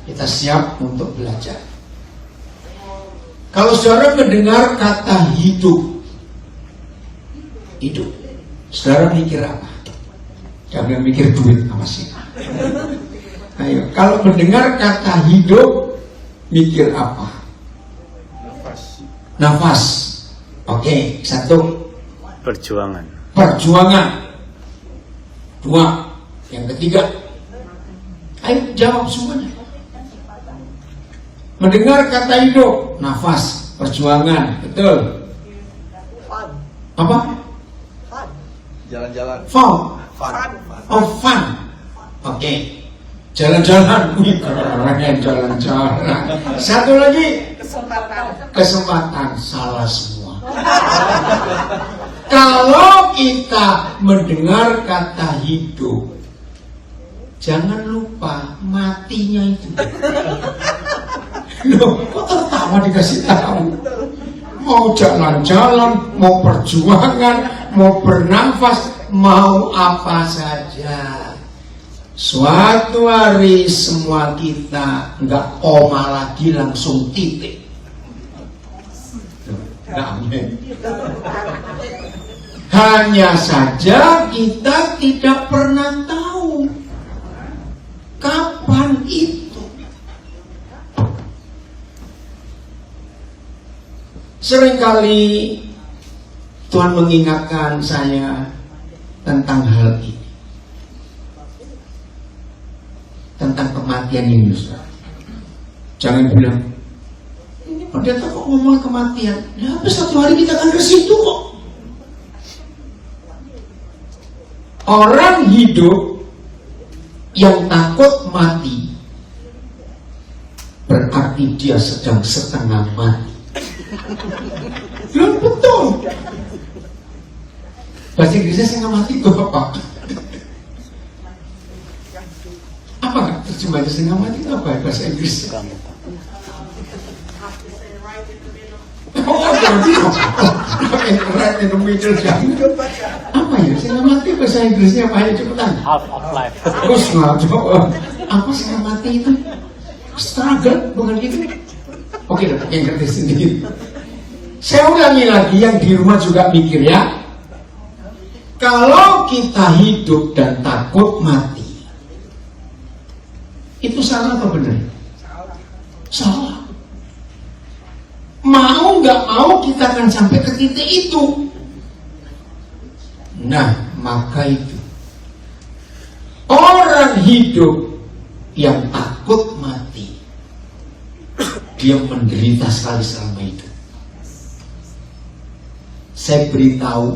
Kita siap untuk belajar. Kalau saudara mendengar kata hidup, saudara mikir apa? Jangan mikir duit apa sih? Ayo, kalau mendengar kata hidup, mikir apa? Nafas. Oke, satu. Perjuangan. Dua. Yang ketiga. Ayo jawab semuanya. Mendengar kata hidup, nafas, perjuangan, betul. Apa? Jalan-jalan. Fun. Oh, fun. Oke. Jalan-jalan. Wih, keren jalan-jalan. Satu lagi. Kesempatan. Salah semua. Kalau kita mendengar kata hidup, jangan lupa matinya itu. Loh, kok tertawa dikasih tahu? Mau jalan-jalan, mau perjuangan, mau bernafas, mau apa saja. Suatu hari semua kita nggak koma lagi, langsung titik. Amin. Hanya saja kita tidak pernah tahu kapan itu. Seringkali Tuhan mengingatkan saya tentang hal ini, tentang kematian ini. Jangan bilang, pendeta kok ngomong kematian? Ya, apa satu hari kita akan ke situ kok. Orang hidup yang takut mati berarti dia sedang setengah mati. Belum betul. Bahasa Inggrisnya setengah mati itu apa? Apa nggak terjemahnya setengah mati itu apa bahasa Inggris? Right in the middle. Apa ya? Setengah mati bahasa Inggrisnya apa ya? Cepetan. Half of life. Terus nggak coba. Apa setengah mati itu? Struggle bukan gitu? Oke, yang ngerti sendiri. Saya ulangi lagi yang di rumah juga mikir ya. Kalau kita hidup dan takut mati, itu salah atau benar? Salah. Mau nggak mau kita akan sampai ke titik itu. Nah, maka itu orang hidup yang takut mati, dia menderita sekali selama itu. Saya beritahu,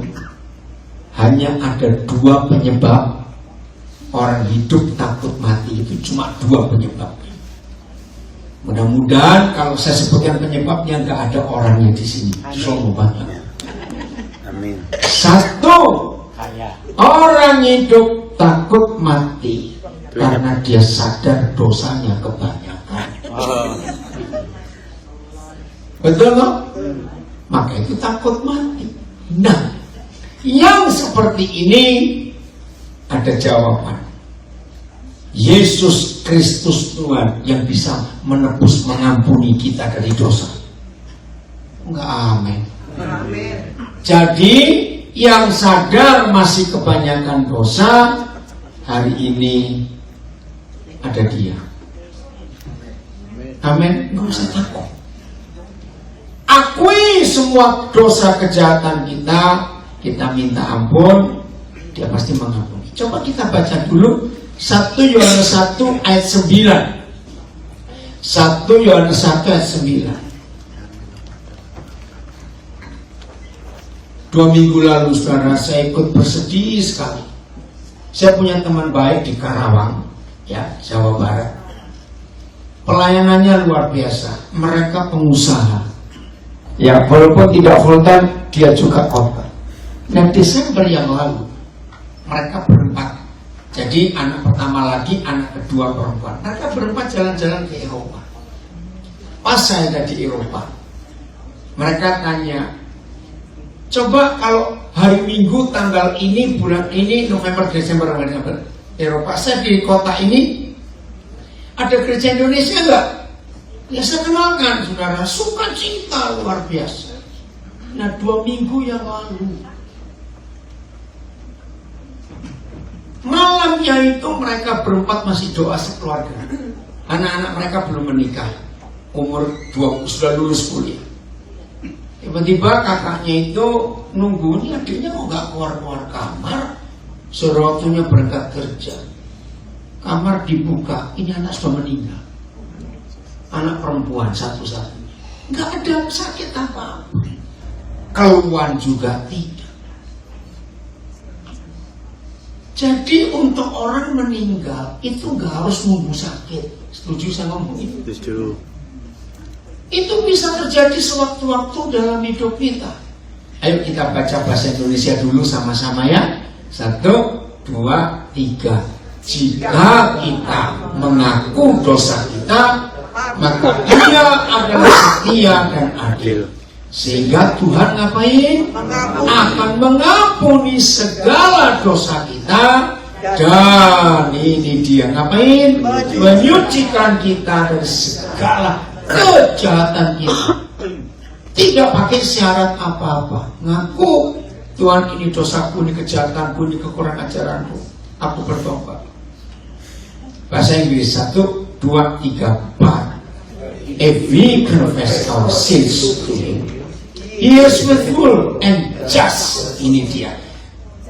hanya ada 2 penyebab orang hidup takut mati, itu cuma 2 penyebabnya. Mudah-mudahan kalau saya sebutkan penyebabnya nggak ada orangnya di sini. Sombong banget. Amin. 1, orang hidup takut mati karena dia sadar dosanya kebanyakan. Betul loh? Maka itu takut mati. Nah, yang seperti ini ada jawaban. Yesus Kristus Tuhan yang bisa menebus, mengampuni kita dari dosa. Enggak, amin. Jadi yang sadar masih kebanyakan dosa, hari ini ada dia. Amin. Nggak usah takut. Akui semua dosa kejahatan kita minta ampun, dia pasti mengampuni. Coba kita baca dulu 1 Yohanes 1 ayat 9. 1 Yohanes 1 ayat 9. 2 minggu lalu saudara, saya ikut bersedih sekali. Saya punya teman baik di Karawang, ya, Jawa Barat. Pelayanannya luar biasa. Mereka pengusaha. Ya, walaupun tidak full time, dia juga khotbah. Nah, Desember yang lalu mereka berempat. Jadi anak pertama lagi, anak kedua perempuan. Mereka berempat jalan-jalan ke Eropa. Pas saya ada di Eropa, mereka tanya, coba kalau hari Minggu tanggal ini, bulan ini, November, Desember, Eropa, saya di kota ini, Ada gereja Indonesia enggak? Ya saya kenalkan saudara, sukacita luar biasa. Nah 2 minggu yang lalu, malamnya itu mereka berempat masih doa sekeluarga. Anak-anak mereka belum menikah, umur 20 sudah lulus kuliah. Tiba-tiba kakaknya itu nunggu, ini adiknya kok gak keluar-keluar kamar. Suruh waktunya berangkat kerja, kamar dibuka, ini anak sudah meninggal. Anak perempuan satu-satunya, nggak ada sakit apa-apa, keluhan juga tidak. Jadi untuk orang meninggal itu nggak harus nunggu sakit. Setuju saya ngomong itu? Setuju. Itu bisa terjadi sewaktu-waktu dalam hidup kita. Ayo kita baca bahasa Indonesia dulu sama-sama ya. 1, 2, 3. Jika kita mengaku dosa kita, maka Dia adalah setia dan adil, sehingga Tuhan ngapain? Akan mengampuni segala dosa kita, dan ini Dia ngapain? Menyucikan kita dari segala kejahatan kita. Tidak pakai syarat apa-apa. Ngaku, Tuhan ini dosaku, ini kejahatanku, ini kekurangan ajaranku, aku bertobat. Bahasa Inggris 1, 2, 3, 4. If we confess our sins to Him, He is faithful and just, ini dia,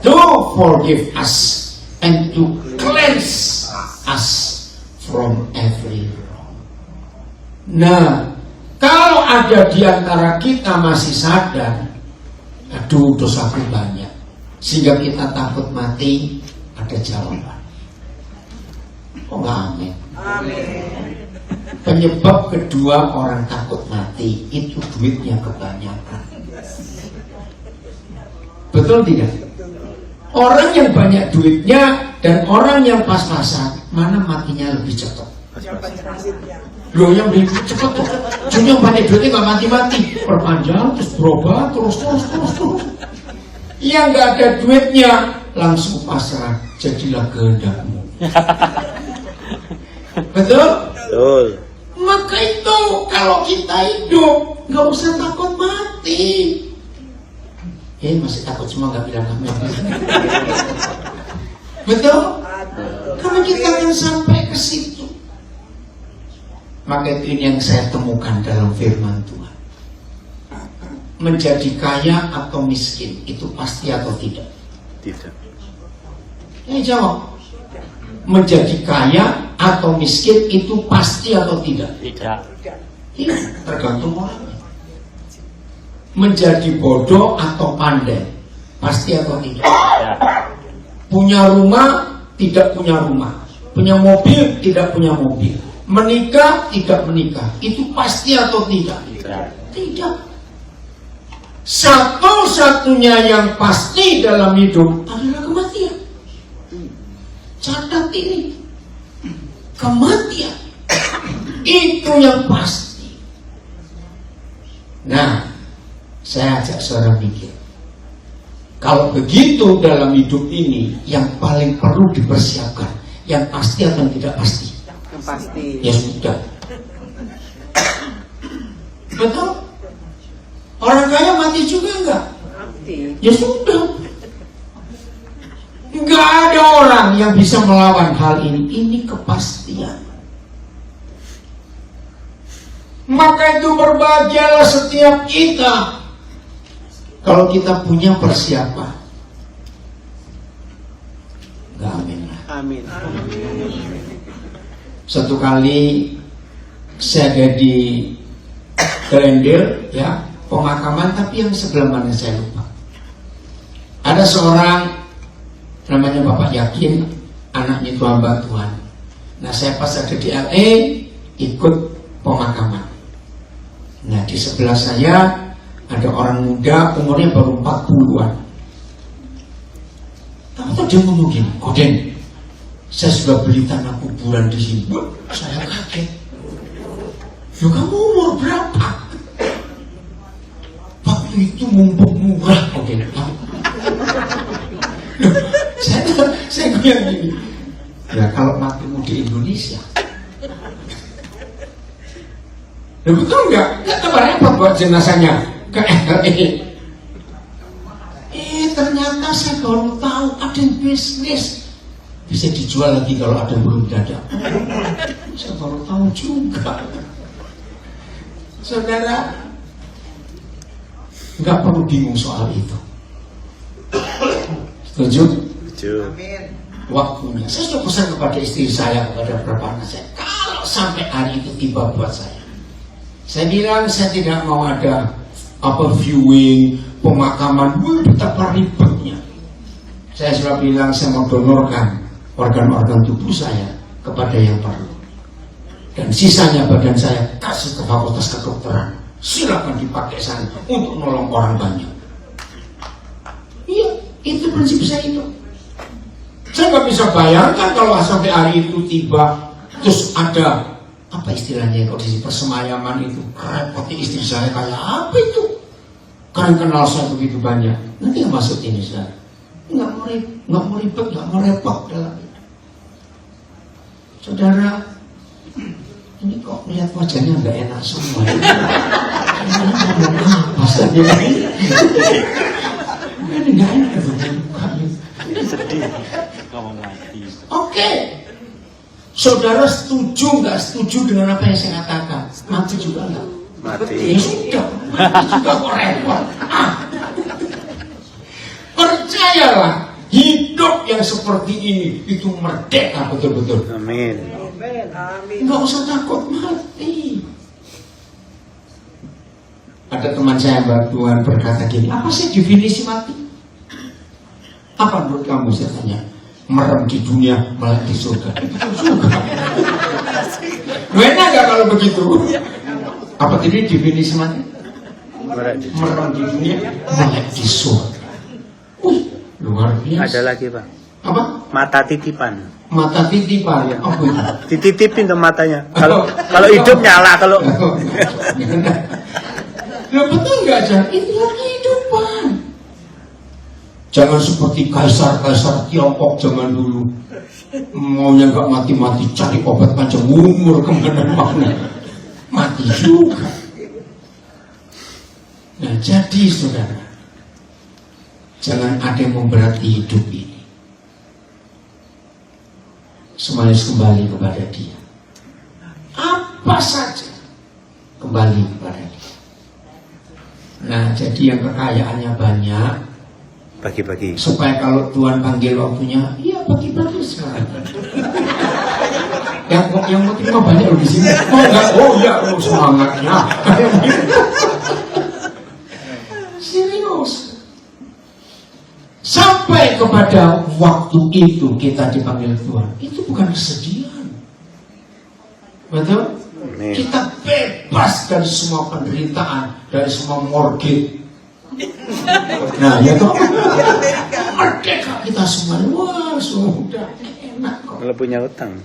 to forgive us and to cleanse us from every wrong. Nah, kalau ada di antara kita masih sadar, aduh dosaku banyak, sehingga kita takut mati, ada jawaban. Oh nggak amin? Amin. Penyebab kedua orang takut mati itu duitnya kebanyakan. Betul tidak? Orang yang banyak duitnya dan orang yang pas-pasan, mana matinya lebih cepat? Loh yang lebih cepat tuh, yang banyak duitnya nggak mati-mati, perpanjang terus berubah terus. Yang nggak ada duitnya langsung pasrah, jadilah kehendakmu. Betul? Betul. Maka itu kalau kita hidup nggak usah takut mati. Masih takut semua nggak bilang amin. Betul? Karena kita akan sampai ke situ. Maka itu yang saya temukan dalam firman Tuhan. Menjadi kaya atau miskin itu pasti atau tidak? Tidak. Jawab. Menjadi kaya atau miskin itu pasti atau tidak? Tidak. Tidak, tergantung orangnya. Menjadi bodoh atau pandai pasti atau tidak? Tidak. Punya rumah, tidak punya rumah. Punya mobil, tidak punya mobil. Menikah, tidak menikah. Itu pasti atau tidak? Tidak. Tidak. Satu-satunya yang pasti dalam hidup adalah kematian. Catat ini, kematian itu yang pasti. Nah, saya ajak saudara mikir, kalau begitu dalam hidup ini, yang paling perlu dipersiapkan, yang pasti atau tidak pasti? Yang pasti. Ya sudah. Betul? Orang kaya mati juga enggak? Mati. Ya sudah. Nggak ada orang yang bisa melawan hal ini. Ini kepastian. Maka itu berbahagialah setiap kita kalau kita punya persiapan. Nggak amin lah. Amin. Satu kali saya ada di Grendel, ya, pemakaman, tapi yang sebelah mana saya lupa. Ada seorang namanya Bapak Yakin, anaknya itu hamba Tuhan. Nah saya pas ada di LA ikut pemakaman. Nah di sebelah saya ada orang muda umurnya baru 40-an. Tahu dia ngomong gini, Koden, saya sudah beli tanah kuburan di sini. Saya kaget. Yo kamu umur berapa? Waktu itu mumpung murah, Koden. Saya bilang gini, ya kalau matimu di Indonesia Betul nggak? Nggak tambah repot buat jenazahnya ke RI. Ternyata saya baru tahu ada yang bisnis bisa dijual lagi kalau ada yang belum dadak. Saya baru tahu juga. Saudara, nggak perlu bingung soal itu. Setuju? Setuju. Waktunya. Saya sudah pesan kepada istri saya, kepada beberapa anak saya, kalau sampai hari itu tiba buat saya bilang saya tidak mau ada viewing, pemakaman, betapa ribetnya. Saya sudah bilang saya mau donorkan organ-organ tubuh saya kepada yang perlu. Dan sisanya badan saya kasih ke fakultas kedokteran. Silakan dipakai sana untuk nolong orang banyak. Iya, itu prinsip saya itu. Saya nggak bisa bayangkan kalau sampai hari itu tiba, terus ada apa istilahnya kondisi persemayaman itu, repotnya istri saya kayak apa itu? Karena kenal saya begitu banyak, nanti yang masuk ini saya nggak mau ribet, nggak mau repot dalam itu. Saudara, ini kok melihat wajahnya nggak enak semua. Apa saja ini? Ini nggak enak Sedih. Ngomong mati. Oke. Saudara setuju nggak setuju dengan apa yang saya katakan? Mati juga nggak? Mati. Ya sudah, mati juga kok repot. Percayalah, hidup yang seperti ini itu merdeka betul-betul. Amin. Nggak usah takut mati. Ada teman saya Mbak Tuhan berkata gini, apa sih definisi mati? Apa menurut kamu? Saya tanya. Merem di dunia, melek di surga. Enak gak kalau begitu? Apa tadi definisi mati? Merem di dunia, melek di surga. Luar biasa. Ada lagi Pak. Apa? Mata titipan. Mata titipan. Apa itu? Dititipin tuh matanya. Kalau hidup nyala, kalau Loh betul nggak aja? Itu kehidupan. Jangan seperti kaisar-kaisar Tiongkok zaman dulu. Maunya nggak mati-mati, cari obat panjang umur kemana-mana. Mati juga. Nah jadi saudara, jangan ada yang memberati hidup ini. Semuanya kembali kepada Dia. Apa saja kembali kepada Dia. Nah jadi yang kekayaannya banyak, bagi-bagi. supaya kalau Tuhan panggil waktunya, iya bagi-bagi sekarang. yang mau terima banyak loh di sini. Oh enggak, oh iya, oh semangatnya. Serius. Sampai kepada waktu itu kita dipanggil Tuhan, itu bukan kesedihan. Betul? Amin. Kita bebas dari semua penderitaan, dari semua mortgage. Nah, ya toh, merdeka kita semua. Wah, sudah enak kok. Kalau punya utang.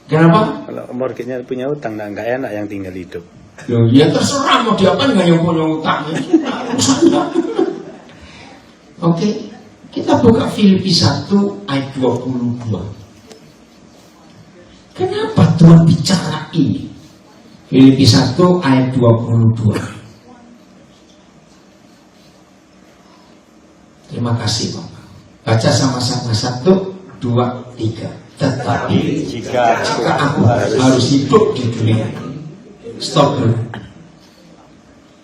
Kenapa? Kalau mortgage-nya punya utang, nah nggak enak yang tinggal hidup. Loh, ya terserah mau diapain nggak yang punya utang. Oke, kita buka Filipi 1 ayat 22. Kenapa Tuhan bicara ini? Filipi 1 ayat 22. Terima kasih Bapak. Baca sama-sama 1, 2, 3. Tetapi jika aku harus hidup di dunia ini, stop dulu.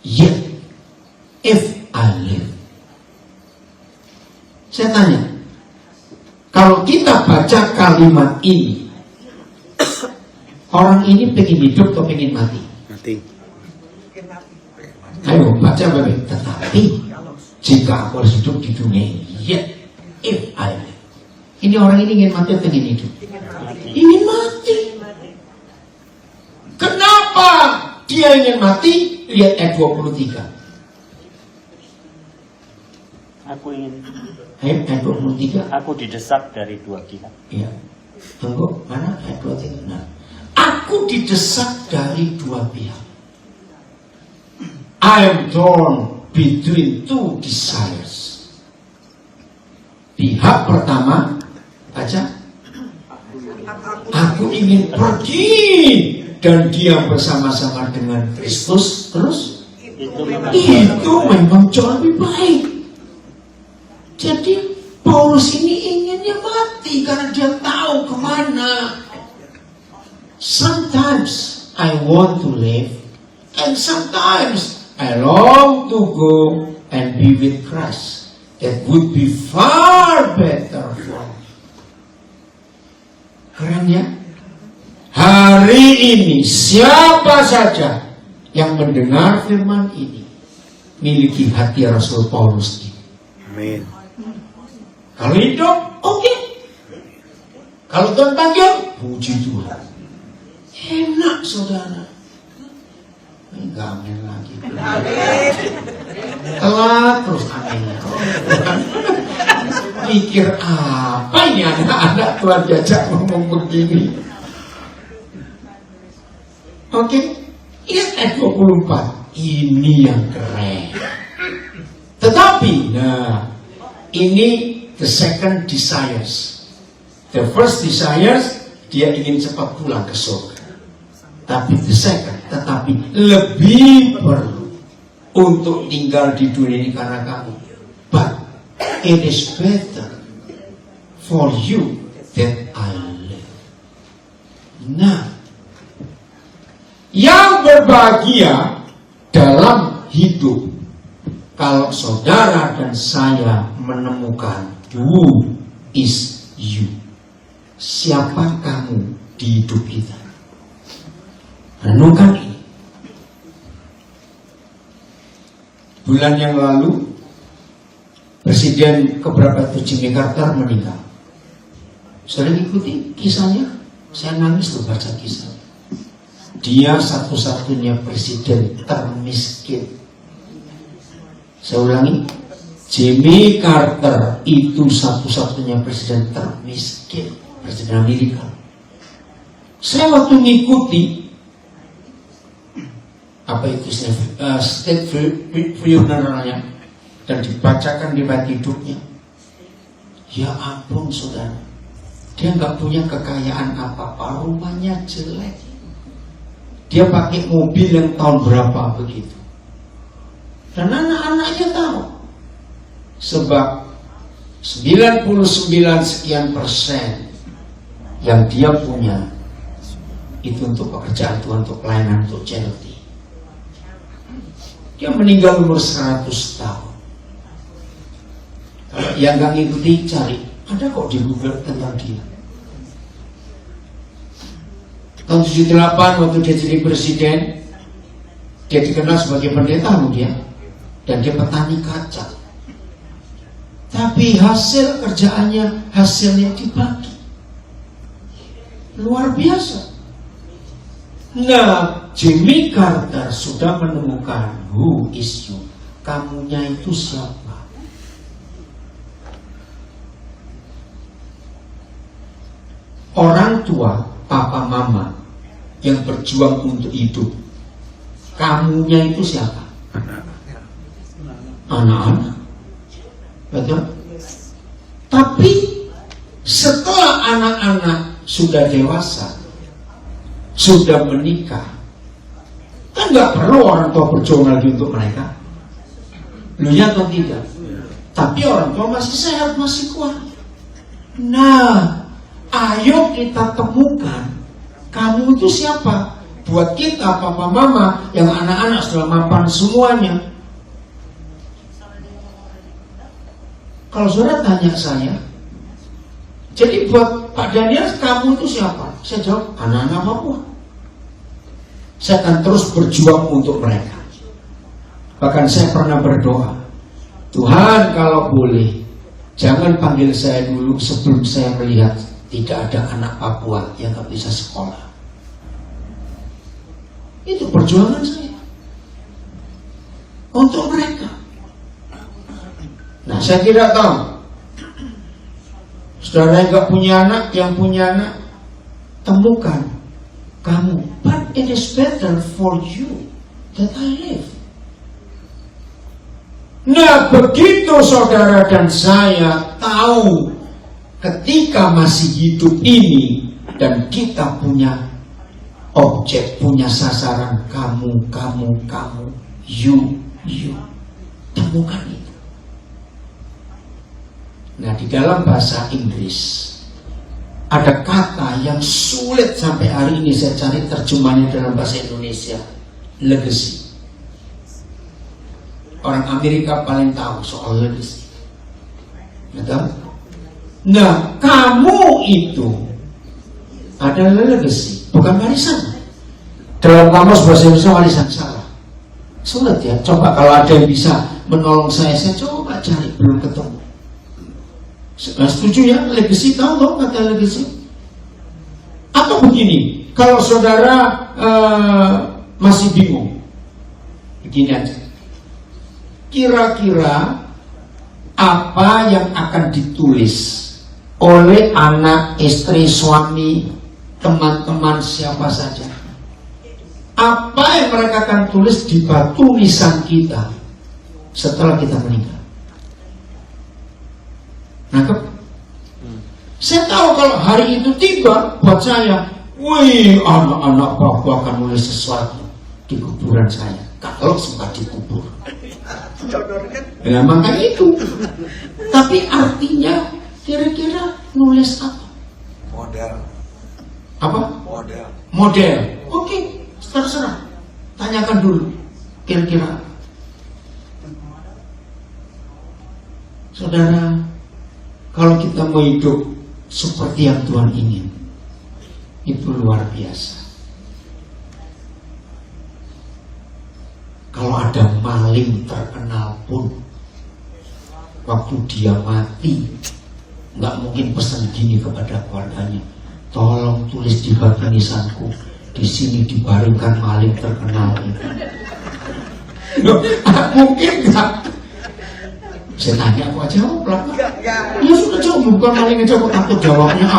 Yet if I live. Saya tanya, kalau kita baca kalimat ini, orang ini pengen hidup atau pengen mati? Mati. Ayo baca Bapak. Tetapi jika aku harus hidup di dunia ini, yet if I live. Ini orang ini ingin mati atau ingin hidup? Ingin mati. Kenapa dia ingin mati? Lihat ayat 23. Aku ingin. Ayat 23. Aku didesak dari dua pihak. Iya. Tunggu, mana ayat 23? Nah, aku didesak dari dua pihak. I am torn between two desires. Pihak pertama, baca. Aku ingin pergi dan dia bersama-sama dengan Kristus, terus Itu memang itu memang jauh lebih baik. Jadi Paulus ini inginnya mati karena dia tahu kemana. Sometimes I want to live, and sometimes I long to go and be with Christ. That would be far better for me. Keren ya? Hari ini siapa saja yang mendengar firman ini miliki hati Rasul Paulus ini. Amin. Kalau hidup, oke. Kalau Tuhan panggil, puji Tuhan. Enak saudara. Enggak amin lagi. Telat terus aminnya. Pikir apa ini anak-anak Tuhan diajak ngomong begini. Oke. Lihat ayat 24. Ini yang keren. Tetapi, nah, ini the second desires. The first desires, dia ingin cepat pulang ke surga. Tapi the second, tetapi lebih perlu untuk tinggal di dunia ini karena kamu. But it is better for you that I live. Nah, yang berbahagia dalam hidup kalau saudara dan saya menemukan who is you. Siapa kamu di hidup kita? Renungkan ini. Bulan yang lalu Presiden keberapa itu Jimmy Carter meninggal. Sering ikuti kisahnya. Saya nangis tuh baca kisah. Dia satu-satunya presiden termiskin. Saya ulangi, Jimmy Carter itu satu-satunya presiden termiskin, presiden Amerika. Saya waktu mengikuti apa itu state funeralnya dan dibacakan riwayat hidupnya. Ya ampun saudara, dia nggak punya kekayaan apa-apa, rumahnya jelek. Dia pakai mobil yang tahun berapa begitu. Dan anak-anaknya tahu. Sebab 99 sekian persen yang dia punya itu untuk pekerjaan Tuhan, untuk pelayanan, untuk charity. Dia meninggal umur 100 tahun. Kalau yang nggak ngikuti cari, ada kok di Google tentang dia. Tahun 78 waktu dia jadi presiden, dia dikenal sebagai pendeta dia, dan dia petani kacang. Tapi hasil kerjaannya, hasilnya dibagi. Luar biasa. Nah, Jimmy Carter sudah menemukan who is you. Kamunya itu siapa? Orang tua, papa mama yang berjuang untuk hidup. Kamunya itu siapa? Anak-anak. Betul? Tapi setelah anak-anak sudah dewasa, sudah menikah, kan nggak perlu orang tua berjuang lagi untuk mereka. Lu ya atau tidak? Tapi orang tua masih sehat, masih kuat. Nah, ayo kita temukan kamu itu siapa? Buat kita, papa mama, yang anak-anak sudah mapan semuanya. Kalau saudara tanya saya, jadi buat Pak Daniel, kamu itu siapa? Saya jawab, anak-anak Papua. Saya akan terus berjuang untuk mereka. Bahkan saya pernah berdoa, Tuhan kalau boleh, jangan panggil saya dulu sebelum saya melihat tidak ada anak Papua yang gak bisa sekolah. Itu perjuangan saya untuk mereka. Nah, saya tidak tahu saudara yang gak punya anak, yang punya anak, temukan kamu. But it is better for you that I live. Nah, begitu saudara dan saya tahu ketika masih hidup ini dan kita punya objek, punya sasaran, kamu, you. Temukan itu. Nah, di dalam bahasa Inggris ada kata yang sulit sampai hari ini saya cari terjemahnya dalam bahasa Indonesia, legacy. Orang Amerika paling tahu soal legacy. Betul? Nah, kamu itu adalah legacy, bukan warisan. Dalam kamus bahasa Indonesia warisan salah. Sulit ya. Coba kalau ada yang bisa menolong saya coba cari, belum ketemu. Setuju ya, legacy, tahu kata legacy? Atau begini, kalau saudara masih bingung, begini aja. Kira-kira apa yang akan ditulis oleh anak, istri, suami, teman-teman, siapa saja? Apa yang mereka akan tulis di batu nisan kita setelah kita meninggal? Nangkep? Saya tahu kalau hari itu tiba buat saya, wih, anak-anak bapak akan nulis sesuatu di kuburan saya kalau sempat dikubur. Nah, maka itu. Tapi artinya kira-kira nulis apa? Model. Apa? Model. Oke, terserah. Tanyakan dulu. Kira-kira. Saudara, kalau kita mau hidup seperti yang Tuhan ingin, itu luar biasa. Kalau ada maling terkenal pun, waktu dia mati, nggak mungkin pesan gini kepada keluarganya, tolong tulis di batu nisanku, di sini dibaringkan maling terkenal ini. Mungkin nggak? Saya tanya, aku aja jawab lah. Ya sudah jawab, bukan maling aja, aku takut jawabnya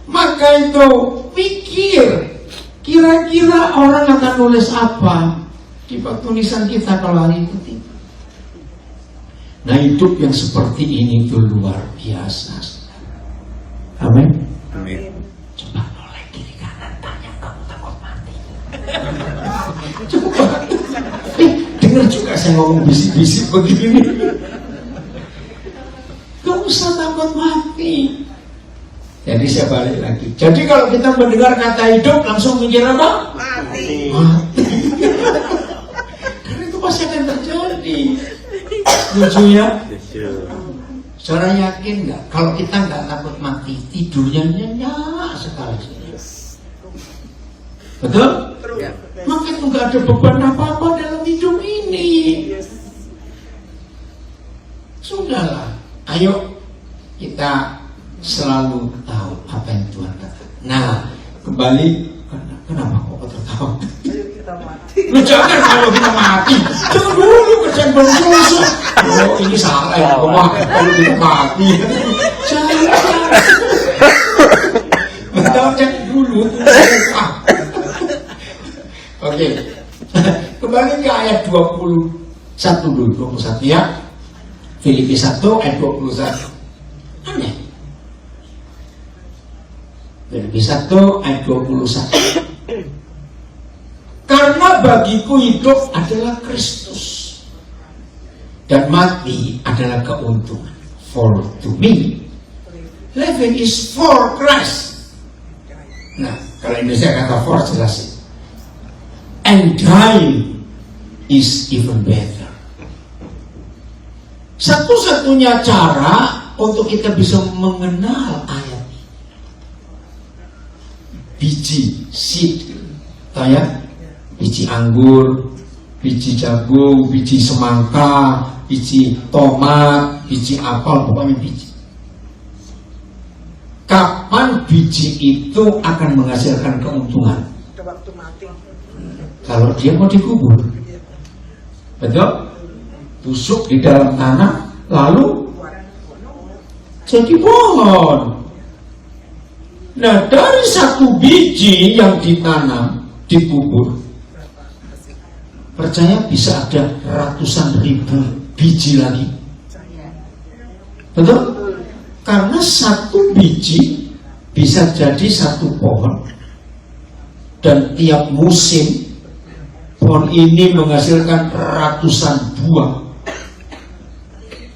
Maka itu pikir, kira-kira orang akan nulis apa di batu nisan kita kalau hari itu tiba. Nah, hidup yang seperti ini itu luar biasa. Amin. Coba noleh kiri kanan, tanya, kamu takut mati? Coba. Dengar juga saya ngomong bisik-bisik begini. Gak usah takut mati. Jadi saya balik lagi. Jadi kalau kita mendengar kata hidup langsung mikir apa? Mati. Karena itu pasti akan terjadi. Lucu ya? Saudara yakin nggak? Kalau kita nggak takut mati, tidurnya nyenyak sekali. Betul? Maka itu nggak ada beban apa-apa dalam hidup ini. Sudahlah, ayo kita selalu tahu apa yang Tuhan katakan. Nah, kembali, kenapa kok tertawa? Lu jangan kalau kita mati, jangan dulu kerjaan bersusah. Oh, ini salah ya, kalau kita mati. Jangan. Jangan dulu. Oke, kembali ke ayat 21 dulu, 21 ya. Filipi 1 ayat 21. Aneh. Filipi 1 ayat 21. Karena bagiku hidup adalah Kristus dan mati adalah keuntungan. For to me, living is for Christ. Nah, kalau Indonesia kata for jelasin. And dying is even better. Satu-satunya cara untuk kita bisa mengenal ayat ini, biji, seed, tahu ya? Biji anggur, biji jagung, biji semangka, biji tomat, biji apel, pokoknya biji. Kapan biji itu akan menghasilkan keuntungan? Waktu mati. Kalau dia mau dikubur, betul? Tusuk di dalam tanah, lalu jadi pohon. Nah, dari satu biji yang ditanam, dikubur, percaya bisa ada ratusan ribu biji lagi. Betul? Karena satu biji bisa jadi satu pohon dan tiap musim pohon ini menghasilkan ratusan buah,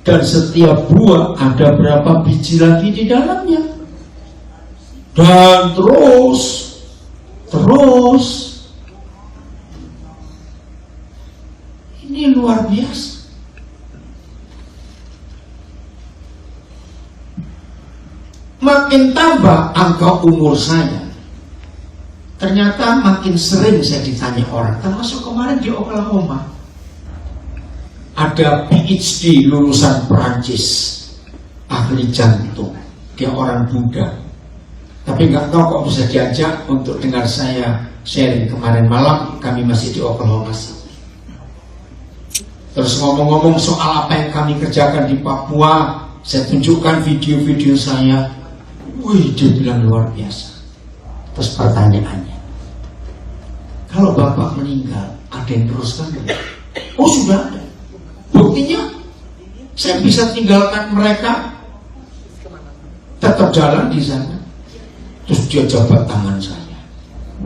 dan setiap buah ada berapa biji lagi di dalamnya, dan terus ini luar biasa. Makin tambah angka umur saya, ternyata makin sering saya ditanya orang, termasuk kemarin di Oklahoma. Ada PhD lulusan Perancis, ahli jantung, dia orang Buddha. Tapi nggak tahu kok bisa diajak untuk dengar saya sharing kemarin malam, kami masih di Oklahoma City. Terus ngomong-ngomong soal apa yang kami kerjakan di Papua, saya tunjukkan video-video saya. Wih, dia bilang luar biasa. Terus pertanyaannya, kalau Bapak meninggal, ada yang teruskan? Oh, sudah ada. Buktinya, saya bisa tinggalkan mereka, tetap jalan di sana. Terus dia jabat tangan saya.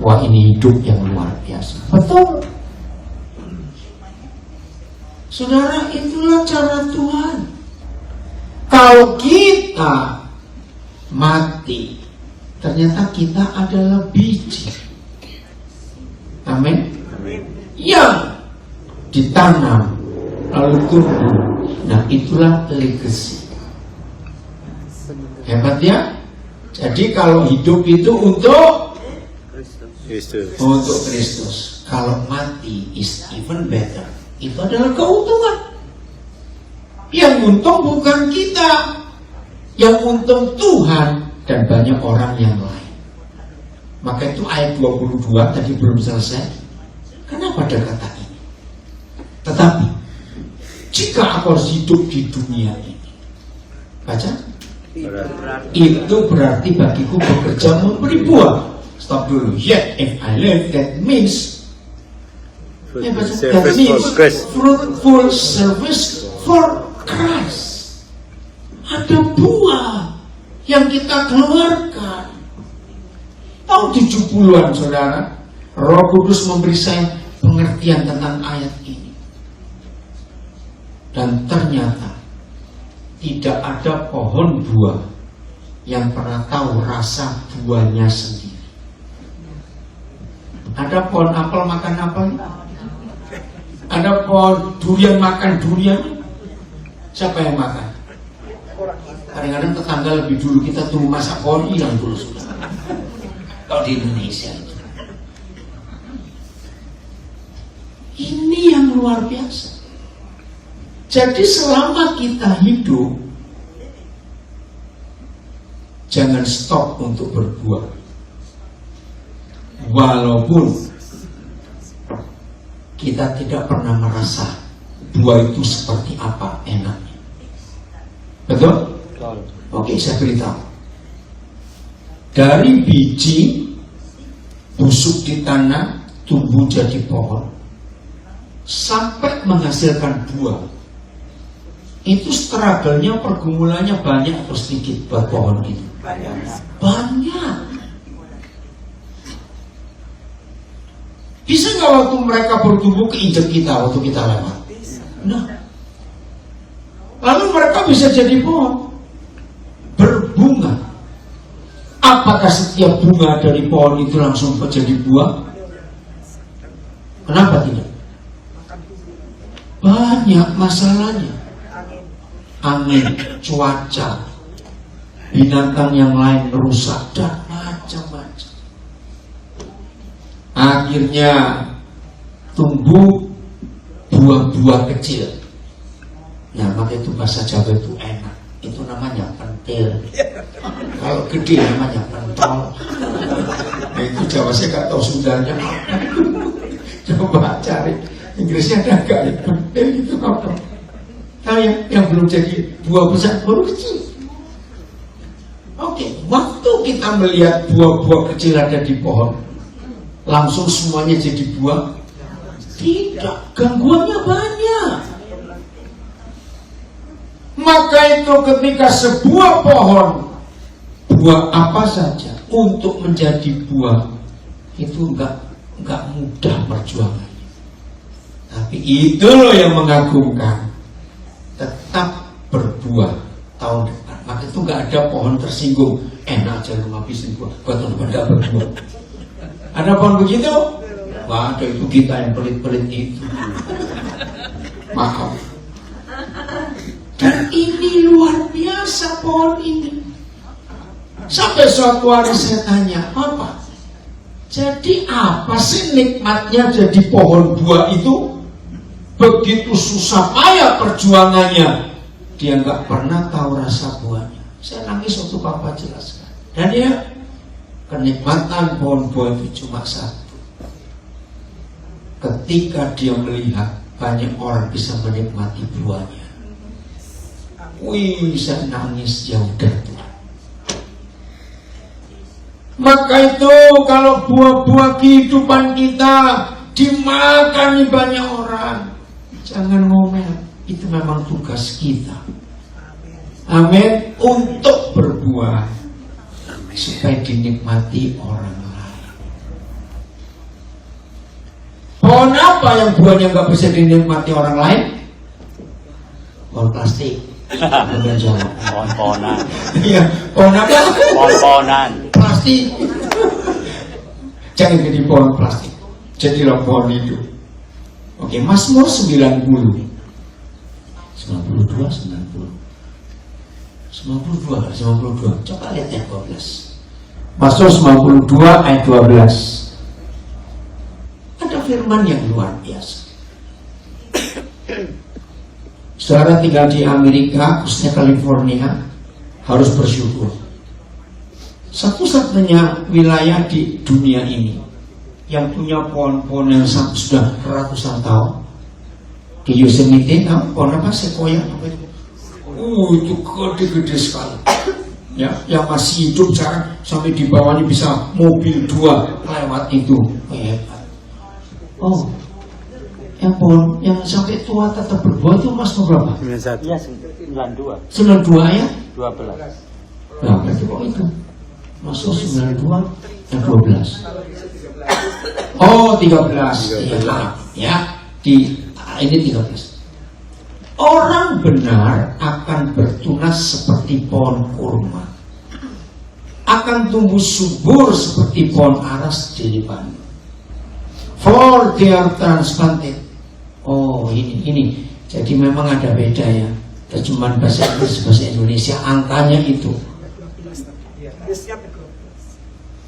Wah, ini hidup yang luar biasa. Betul. Saudara, itulah cara Tuhan. Kalau kita mati, ternyata kita adalah biji. Amin. Yang ditanam lalu tumbuh. Nah, itulah legacy. Hebat ya. Jadi kalau hidup itu untuk Kristus. Kalau mati is even better. Itu adalah keuntungan. Yang untung bukan kita, yang untung Tuhan dan banyak orang yang lain. Maka itu ayat 22 tadi belum selesai. Kenapa ada kata ini? Tetapi jika aku harus hidup di dunia ini, baca, itu berarti bagiku bekerja memberi buah. Stop dulu. Yet if I live, that means fruitful service for Christ. Ada buah yang kita keluarkan. Tahun 70-an saudara, Roh Kudus memberi saya pengertian tentang ayat ini. Dan ternyata tidak ada pohon buah yang pernah tahu rasa buahnya sendiri. Ada pohon apel makan apel, ada pohon durian makan durian. Siapa yang makan? Kadang-kadang tetangga lebih dulu, kita tunggu masa pohon hilang dulu sudah. Kalau di Indonesia itu. Ini yang luar biasa. Jadi selama kita hidup, jangan stop untuk berbuah. Walaupun kita tidak pernah merasa buah itu seperti apa enaknya. Betul? Oke, saya beritahu. Dari biji busuk di tanah tumbuh jadi pohon sampai menghasilkan buah, itu struggle-nya, pergumulannya banyak atau sedikit buat pohon itu? Banyak. Bisa nggak waktu mereka bertumbuh keinjak kita waktu kita lewat? Nah, lalu mereka bisa jadi pohon berbunga. Apakah setiap bunga dari pohon itu langsung menjadi buah? Kenapa tidak? Banyak masalahnya. Angin, cuaca, binatang yang lain merusak dan macam-macam. Akhirnya tumbuh buah-buah kecil. Nah, maka itu bahasa Jawa itu enak. Itu namanya pentil. Kalau gede namanya pentol. Nah, itu Jawa saya nggak tahu Sundanya apa. Coba cari Inggrisnya ada nggak ya? Pentil itu apa? Nah, yang belum jadi buah besar, baru kecil. Oke, waktu kita melihat buah-buah kecil ada di pohon, langsung semuanya jadi buah? Tidak, gangguannya banyak. Maka itu ketika sebuah pohon berbuah apa saja untuk menjadi buah itu enggak mudah perjuangannya. Tapi itu loh yang mengagumkan. Tetap berbuah tahun depan. Maka itu enggak ada pohon tersinggung. Enak aja lu ngabisin buah, tahun depan enggak berbuah. Ada pohon begitu? Wah, ada, itu kita yang pelit-pelit itu. Maaf. Dan ini luar biasa pohon ini. Sampai suatu hari saya tanya, apa? Jadi apa sih nikmatnya jadi pohon buah itu? Begitu susah payah perjuangannya, dia nggak pernah tahu rasa buahnya. Saya nangis waktu Papa jelaskan. Dan ya, kenikmatan pohon buah itu cuma satu. Ketika dia melihat banyak orang bisa menikmati buahnya. Wih, saya nangis jauh dari Tuhan. Maka itu kalau buah-buah kehidupan kita dimakan banyak orang, jangan ngomel. Itu memang tugas kita. Amin. Untuk berbuah supaya dinikmati orang lain. Pohon apa yang buahnya nggak bisa dinikmati orang lain? Pohon plastik. Pohon-pohonan. Iya, pohon apa? Pohon-pohonan. Plastik. Jangan jadi pohon plastik. Jadilah pohon hidup. Oke, Mazmur 90. 92, 92. Coba lihat ayat 12. Mazmur 92 ayat 12. Ada firman yang luar biasa. Saudara tinggal di Amerika, khususnya California, harus bersyukur. Satu-satunya wilayah di dunia ini yang punya pohon-pohon yang sudah ratusan tahun. Di Yosemite, pohon apa? Sequoia. Itu gede-gede sekali. Ya, yang masih hidup sekarang sampai di bawahnya bisa mobil 2 lewat itu. Hebat. Oh. Yang pohon yang sampai tua tetap berbuah itu Mas berapa? 91. Iya, 92. 92 ya? 12. Nah, berarti kok itu? Masuk 92 dan 12. Oh, 13. Ya, ini 13. Orang benar akan bertunas seperti pohon kurma, akan tumbuh subur seperti pohon aras di Libanon. For they are transplanted. Oh, ini. Jadi memang ada beda ya. Terjemahan bahasa Inggris, bahasa Indonesia, angkanya itu.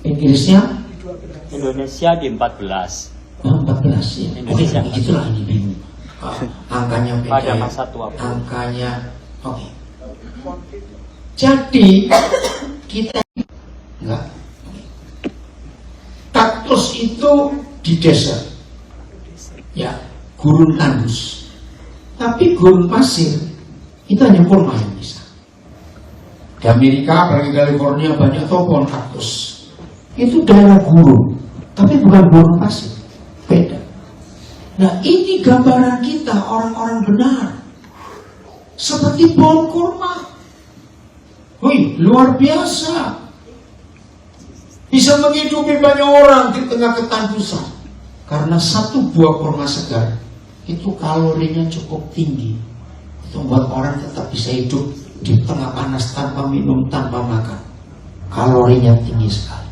Inggrisnya? Indonesia di 14. Oh, 14 ya. Indonesia. Itulah ini bingung. Angkanya beda. Pada masa tua. Angkanya, oke. Jadi kita enggak. Kaktus itu di desert. Ya. Gurun tandus, tapi gurun pasir itu hanya kurma yang bisa. Di Amerika, apalagi California banyak pohon kaktus. Itu daerah gurun, tapi bukan gurun pasir, beda. Nah ini gambaran kita orang-orang benar, seperti pohon kurma. Wih, luar biasa, bisa menghidupi banyak orang di tengah ketandusan. Karena satu buah kurma segar itu kalorinya cukup tinggi, itu membuat orang tetap bisa hidup di tengah panas tanpa minum, tanpa makan. Kalorinya tinggi sekali.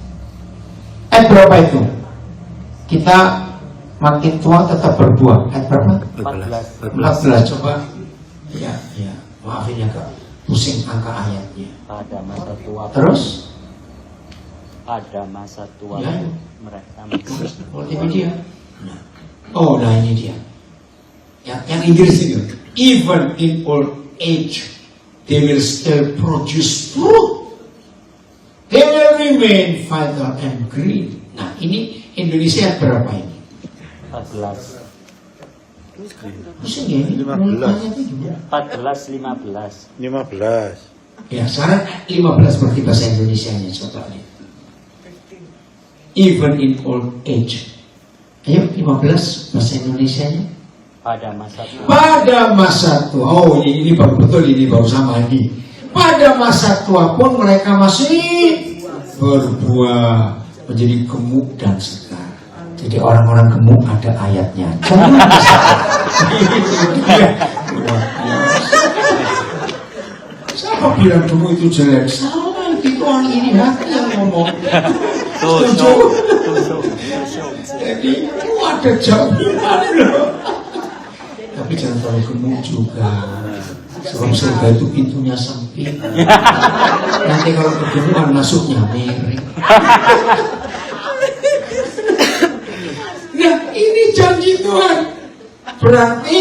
Berapa itu? Kita makin tua tetap berbuah. Berapa? 14. Coba. Ya. Maafin ya Kak, pusing angka ayatnya. Pada masa tua. Terus? Pada masa tua Ya. mereka Multimedia. Nah ini dia. Yang Inggris itu, even in old age, they will still produce fruit. They will remain vital and green. Nah ini Indonesia berapa ini? 14. Pusing ya ini? 14, 15. Ya sekarang 15 berarti bahasa Indonesianya coba lihat. Even in old age. Ayo 15 bahasa Indonesianya. Pada masa tua. Pada masa tua. Oh ini baru betul, ini baru sama ini. pada masa tua pun mereka masih berbuah, menjadi gemuk dan segar. Jadi orang-orang gemuk ada ayatnya. Jangan siapa bilang gemuk itu jelek? Salah, itu orang ini hati yang ngomong. Setuju. Jadi itu ada jaminan loh. Tapi jangan terlalu gemuk juga. Sebab surga itu pintunya sempit. Nanti kalau kegemukan masuknya miring. Nah ini janji Tuhan. Berarti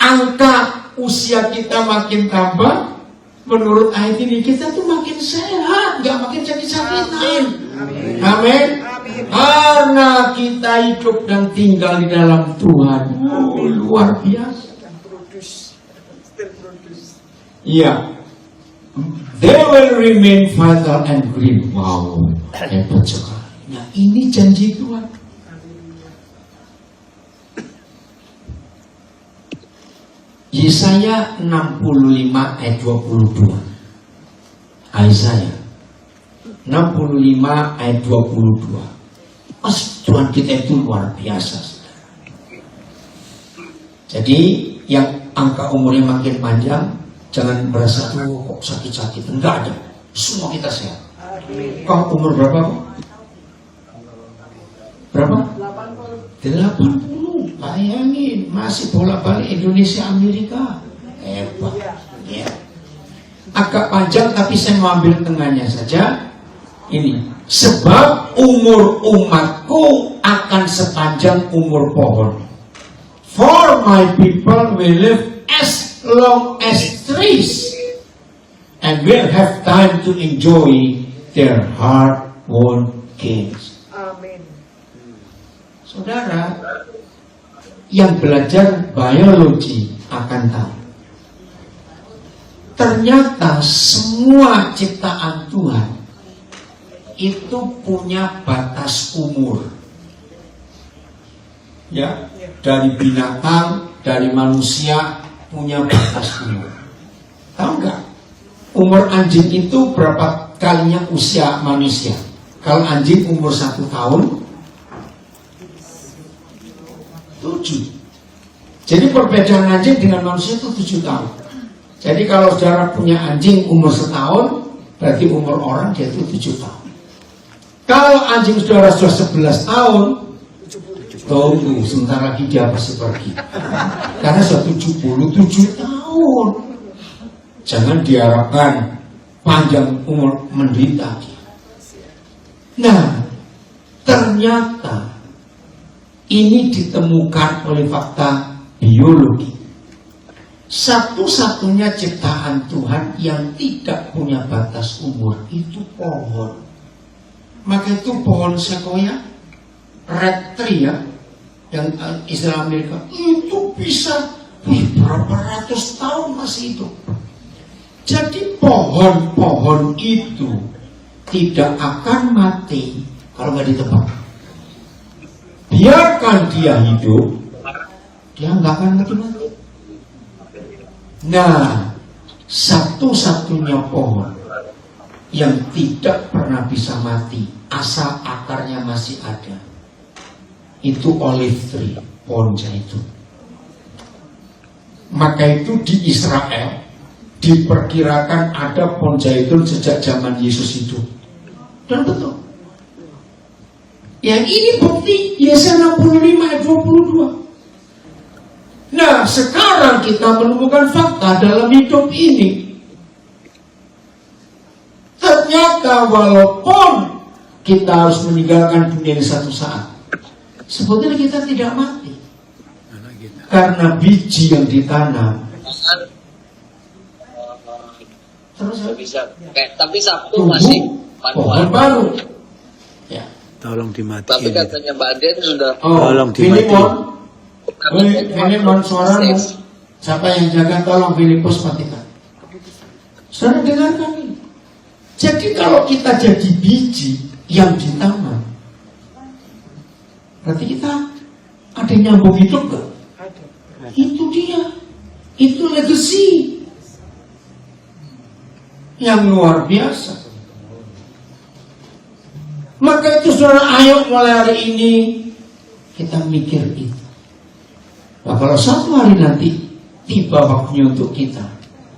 angka usia kita makin tambah. Menurut ayat ini kita tuh makin sehat, nggak makin sakit-sakitan. Amin. Karena kita hidup dan tinggal di dalam Tuhan. Luar biasa. Iya. They will remain vital and green. Wow, hebat sekali. Nah ini janji Tuhan. Yesaya 65 ayat 22. Yesaya 65 ayat 22. Tuhan kita itu luar biasa. Jadi yang angka umurnya makin panjang, jangan merasa tuh kok sakit-sakit. Enggak ada. Semua kita sehat. Kau umur berapa? Berapa? 80. Bayangin, masih bolak-balik Indonesia Amerika. Hebat. Ya. Agak panjang tapi saya mau ambil tengahnya saja. Ini, sebab umur umatku akan sepanjang umur pohon. For my people will live as long as trees and will have time to enjoy their hard-won gains. Amin. Saudara yang belajar biologi akan tahu, ternyata semua ciptaan Tuhan itu punya batas umur. Ya, dari binatang, dari manusia punya batas umur. Tahu nggak? Umur anjing itu berapa kalinya usia manusia? Kalau anjing umur 1 tahun, 7. Jadi perbedaan anjing dengan manusia itu 7 tahun. Jadi kalau saudara punya anjing umur 1 tahun, berarti umur orang dia itu 7 tahun. Kalau anjing saudara sudah 11 tahun, tunggu, sebentar lagi dia pasti pergi. Karena sudah 77 tahun. Jangan diharapkan panjang umur menderita. Nah, ternyata ini ditemukan oleh fakta biologi. Satu-satunya ciptaan Tuhan yang tidak punya batas umur itu pohon. Maka itu pohon sequoia, red tree ya, yang istilah Amerika, itu bisa berapa ratus tahun masih hidup. Jadi pohon-pohon itu tidak akan mati kalau nggak ditebang. Biarkan dia hidup, dia nggak akan mati-mati. Nah, satu-satunya pohon yang tidak pernah bisa mati asal akarnya masih ada, itu olive tree, pohon zaitun. Maka itu di Israel diperkirakan ada pohon zaitun sejak zaman Yesus hidup. Dan betul. Yang ini bukti Yesaya 65 ayat 22. Nah, sekarang kita menemukan fakta dalam hidup ini. Ternyata walaupun kita harus meninggalkan dunia ini satu saat, sebetulnya kita tidak mati. Karena biji yang ditanam terus bisa. Tapi Sabtu masih pohon baru. Ya. Tolong dimatiin. Tapi katanya Mbak Aden sudah. Tolong dimatiin. Filimon suaramu. Siapa yang jaga, tolong Filipus matikan. Saudara dengarkan ini. Jadi kalau kita jadi biji yang ditanam, berarti kita ada nyambung hidup gak? Itu dia. Itu legacy. yang luar biasa. Maka itu saudara, ayo mulai hari ini kita mikir itu. Nah, kalau satu hari nanti tiba waktunya untuk kita,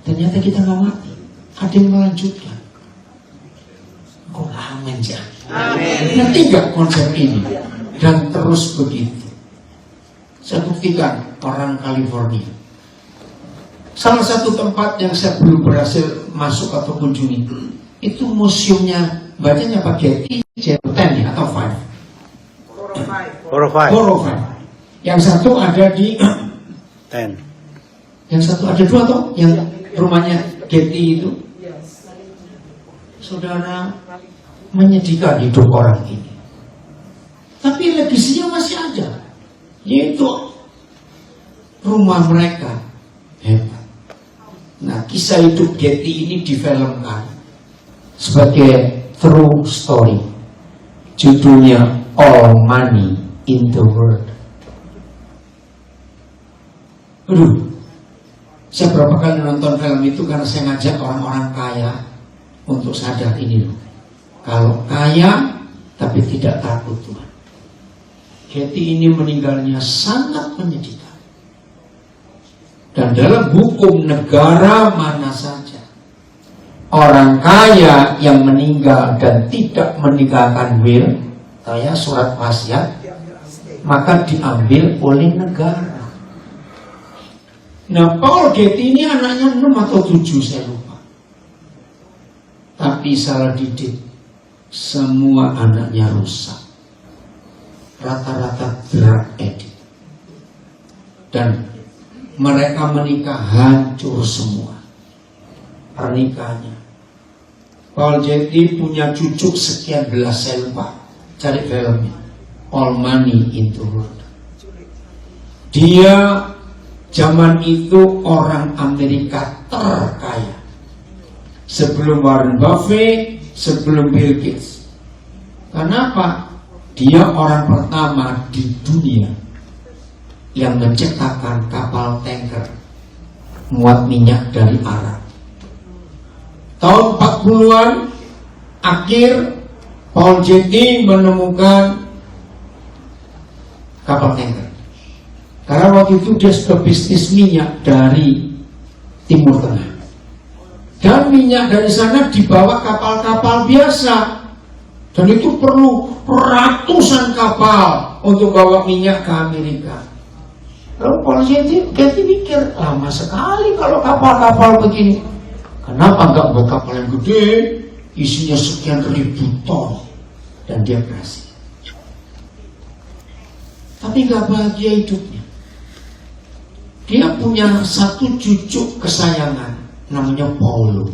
ternyata kita nggak mati, ada yang melanjutkan. Kok amin ya? Nanti nggak konsep ini dan terus begitu. Saya buktikan orang California. Salah satu tempat yang saya belum berhasil masuk atau kunjungi itu museumnya, bacanya Pak Getty, 10 ya atau 5? 405. Yang satu ada di 10. Yang satu ada 2 toh, yang rumahnya Getty itu. Saudara, menyedihkan hidup orang ini. Tapi legasinya masih ada, yaitu rumah mereka hebat. Nah, kisah hidup Getty ini difilmkan sebagai true story. Judulnya All Money in the World. Aduh, saya berapa kali nonton film itu karena saya ngajak orang-orang kaya untuk sadar ini loh. Kalau kaya tapi tidak takut Tuhan. Getty ini meninggalnya sangat menyedihkan. Dan dalam hukum negara mana saja, orang kaya yang meninggal dan tidak meninggalkan will, kayak surat wasiat, maka diambil oleh negara. Nah, Paul Getty ini anaknya 6 atau 7 saya lupa. Tapi salah didik, semua anaknya rusak. Rata-rata drug addict. Dan mereka menikah hancur semua pernikahannya. Paul Getty punya cucu sekian belas, saya lupa, cari filmnya, All Money in the World. Dia zaman itu orang Amerika terkaya, sebelum Warren Buffett, sebelum Bill Gates. Kenapa? Dia orang pertama di dunia yang menciptakan kapal tanker muat minyak dari Arab. Tahun 40-an akhir, Paul Getty menemukan kapal tanker. Karena waktu itu dia sudah bisnis minyak dari Timur Tengah. Dan minyak dari sana dibawa kapal-kapal biasa. Dan itu perlu ratusan kapal untuk bawa minyak ke Amerika. Lalu Paul Getty mikir, lama sekali kalau kapal-kapal begini. Kenapa enggak buat kapal yang gede, isinya sekian ribu ton, dan dia berhasil. Tapi enggak bahagia hidupnya. Dia punya satu cucu kesayangan, namanya Paulo.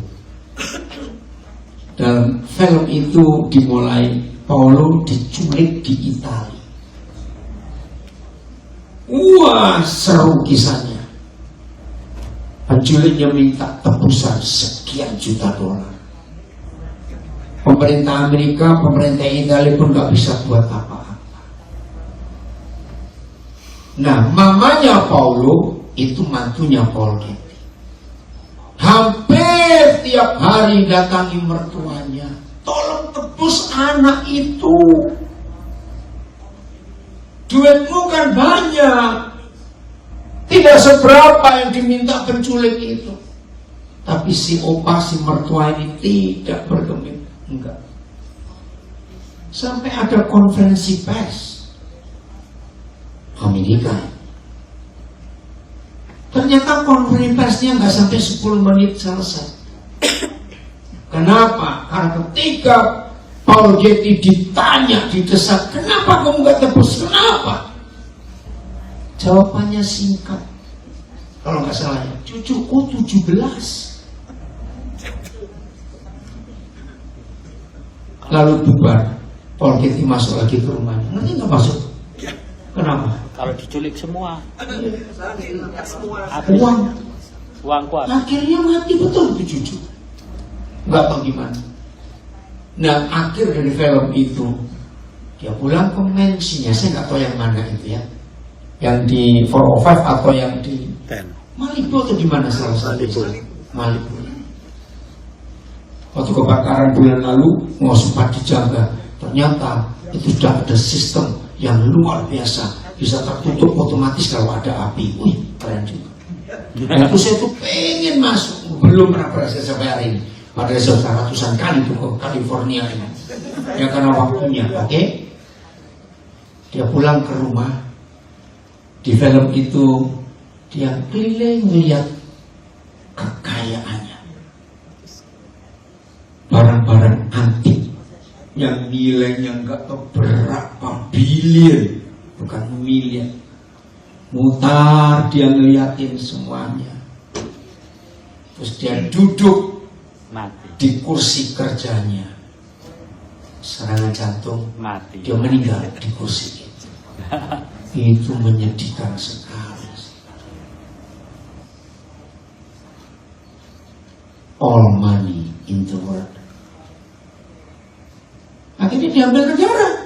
Dalam film itu dimulai, Paulo diculik di Italia. Wah, seru kisahnya. Penculiknya minta tebusan sekian juta dolar. Pemerintah Amerika, pemerintah Italia pun gak bisa buat apa-apa. Nah, mamanya Paulo itu mantunya Paul Getty. Hampir tiap hari datangi mertuanya, tolong tebus anak itu. Duitmu kan banyak, tidak seberapa yang diminta penculik itu. Tapi si opa, si mertua ini tidak bergeming. Enggak. Sampai ada konferensi pers Amerika. Ternyata konferensi persnya nggak sampai 10 menit selesai. Kenapa? Karena ketika Paul Getty ditanya, didesak, kenapa kamu gak tebus? Kenapa? Jawabannya singkat. Kalau nggak salah ya, cucuku 17. Lalu bubar. Paul Getty masuk lagi ke rumahnya. Nanti nggak masuk. Kenapa? Kalau diculik semua. Uang kuat. Akhirnya mati betul itu cucu. Nggak tahu gimana. Nah, akhir dari film itu dia pulang ke mansinya. Saya nggak tahu yang mana itu ya. Yang di 405 atau yang di 10. Malibu atau di mana salah satu? Malibu. Waktu kebakaran bulan lalu mau sempat dijaga, ternyata itu sudah ada sistem yang luar biasa, bisa tertutup otomatis kalau ada api. Wih, keren juga. Nah, itu saya tuh pengen masuk, belum pernah berhasil sampai hari ini. Padahal sudah ratusan kali tuh ke California ini. Ya karena waktunya, oke? Dia pulang ke rumah. Di film itu dia keliling melihat kekayaannya, barang-barang antik yang nilainya nggak tahu berapa bilion, bukan miliar. Mutar dia ngeliatin semuanya. Terus dia duduk Mati. di kursi kerjanya. Serangan jantung, Mati. dia meninggal di kursi itu. Itu menyedihkan sekali. All money in the world. Akhirnya diambil penjara.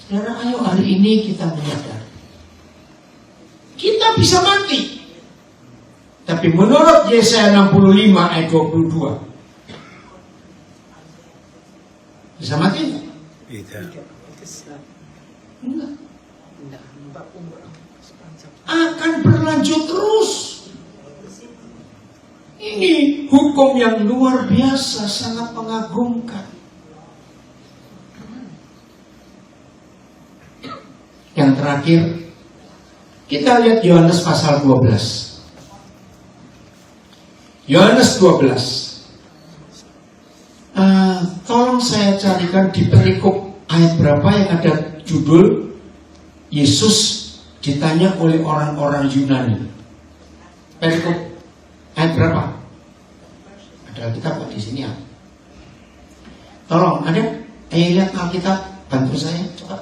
Saudara, ayo hari ini kita menyadari kita bisa mati. Tapi menurut Yesaya 65 ayat 22, bisa mati enggak? Tidak. Enggak. Akan berlanjut terus. Ini hukum yang luar biasa, sangat mengagumkan. Yang terakhir, kita lihat Yohanes pasal 12. Yohanes 12. Tolong saya carikan di perikop ayat berapa yang ada judul Yesus ditanya oleh orang-orang Yunani. Perikop ayat berapa? Ada Alkitab di sini ya. Tolong, ada? Ayo lihat Alkitab, bantu saya coba.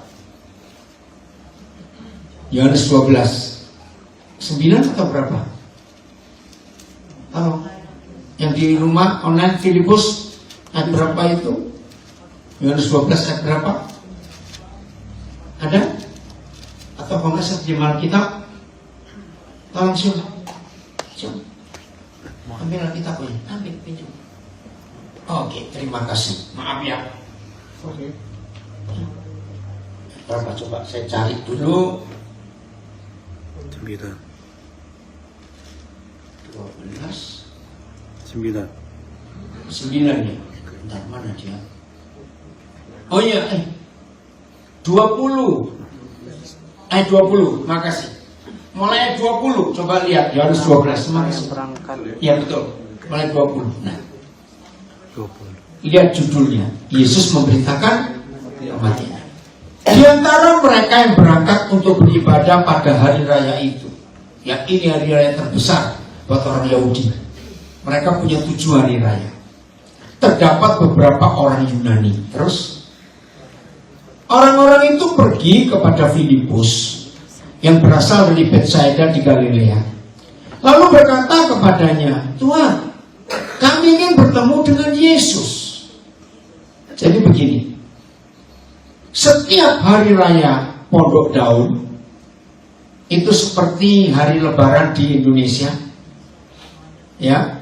Yohanes 12 9 atau berapa? Tolong. Yang di rumah online Filipus ayat berapa itu? Yohanes 12 ayat berapa? Ada? Atau kalau nggak di Alkitab? Tolong siapa? Siapa? Ambil Alkitab ya, ambil pinjam. Oke, terima kasih. Maaf ya. Oke. Berapa coba saya cari dulu. 9. 12. 9. 9 ya. Bentar, mana dia? Oh iya, 20. 20, makasih. Mulai 20, coba lihat Yohanes 12. Makasih. Ya betul. Mulai 20. Nah, 20. lihat judulnya. Yesus memberitakan kematian. Di antara mereka yang berangkat untuk beribadah pada hari raya itu, ya ini hari raya terbesar buat orang Yahudi. Mereka punya 7 hari raya. Terdapat beberapa orang Yunani. Terus orang-orang itu pergi kepada Filipus yang berasal dari Betsaida di Galilea. Lalu berkata kepadanya, Tuhan, kami ingin bertemu dengan Yesus. Jadi begini, setiap hari raya Pondok Daun itu seperti hari Lebaran di Indonesia, ya.